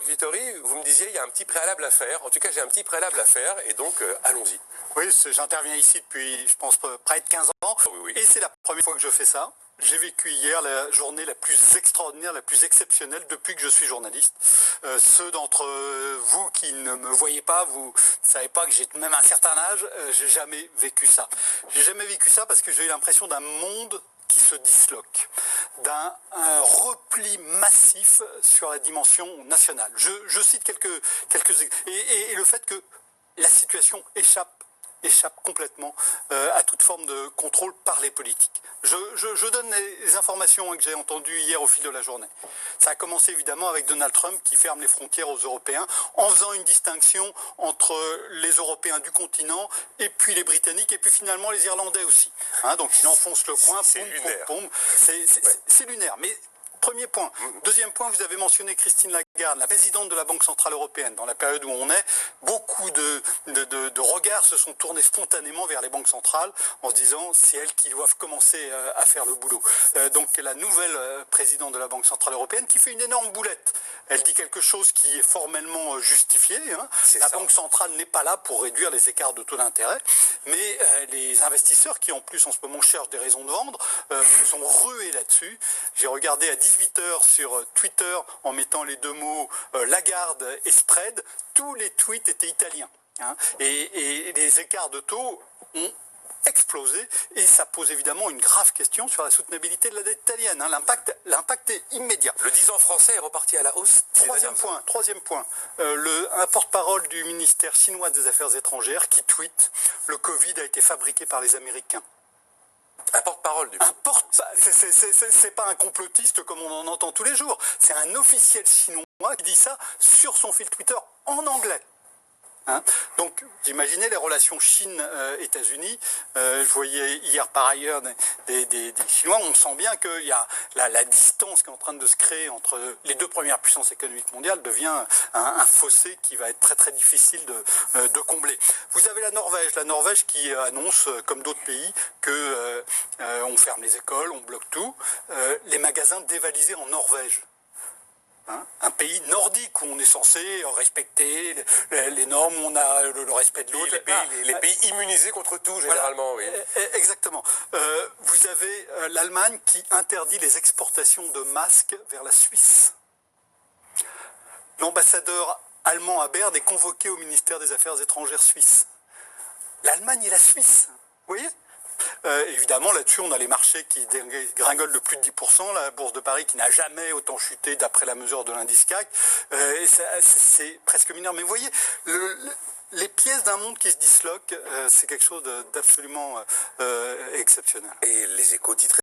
Vittori, vous me disiez il y a un petit préalable à faire. En tout cas, j'ai un petit préalable à faire et donc allons-y. Oui, j'interviens ici depuis, je pense, près de 15 ans. Oui, oui. Et c'est la première fois que je fais ça. J'ai vécu hier la journée la plus extraordinaire, la plus exceptionnelle depuis que je suis journaliste. Ceux d'entre vous qui ne me voyez pas, vous ne savez pas que j'ai même un certain âge, j'ai jamais vécu ça. J'ai jamais vécu ça parce que j'ai eu l'impression d'un monde qui se disloque, d'un repli massif sur la dimension nationale. Je cite quelques et le fait que la situation échappe complètement à toute forme de contrôle par les politiques. Je donne les informations que j'ai entendues hier au fil de la journée. Ça a commencé évidemment avec Donald Trump qui ferme les frontières aux Européens en faisant une distinction entre les Européens du continent et puis les Britanniques et puis finalement les Irlandais aussi. Hein, donc il enfonce le coin, c'est lunaire. C'est lunaire. Mais premier point. Deuxième point, vous avez mentionné Christine Lagarde, la présidente de la Banque Centrale Européenne. Dans la période où on est, beaucoup de regards se sont tournés spontanément vers les banques centrales en se disant c'est elles qui doivent commencer à faire le boulot. Donc la nouvelle présidente de la Banque Centrale Européenne qui fait une énorme boulette. Elle dit quelque chose qui est formellement justifié. Hein. La Banque Centrale n'est pas là pour réduire les écarts de taux d'intérêt, mais les investisseurs qui en plus en ce moment cherchent des raisons de vendre se sont rués là-dessus. J'ai regardé à 18h sur Twitter en mettant les deux mots Lagarde et spread, tous les tweets étaient italiens. Hein, et les écarts de taux ont explosé et ça pose évidemment une grave question sur la soutenabilité de la dette italienne. Hein. L'impact est immédiat. Le 10 ans français est reparti à la hausse. Troisième point. Un porte-parole du ministère chinois des Affaires étrangères qui tweet « Le Covid a été fabriqué par les Américains ». Un porte-parole du coup. C'est pas un complotiste comme on en entend tous les jours. C'est un officiel chinois qui dit ça sur son fil Twitter en anglais. Hein, donc, vous imaginez les relations Chine-États-Unis. Je voyais hier par ailleurs des Chinois. On sent bien qu'il y a la distance qui est en train de se créer entre les deux premières puissances économiques mondiales devient un fossé qui va être très très difficile de combler. Vous avez la Norvège qui annonce, comme d'autres pays, que on ferme les écoles, on bloque tout. Les magasins dévalisés en Norvège. Hein, un pays nordique où on est censé respecter les normes, où on a le respect de l'autre. Les pays immunisés contre tout, généralement, voilà. Oui. Exactement. Vous avez l'Allemagne qui interdit les exportations de masques vers la Suisse. L'ambassadeur allemand à Berne est convoqué au ministère des Affaires étrangères suisse. L'Allemagne et la Suisse, vous voyez ? Évidemment, là-dessus, on a les marchés qui gringolent de plus de 10%, la bourse de Paris qui n'a jamais autant chuté d'après la mesure de l'indice CAC. C'est presque mineur. Mais vous voyez, les pièces d'un monde qui se disloque, c'est quelque chose d'absolument exceptionnel. Et les Échos titrent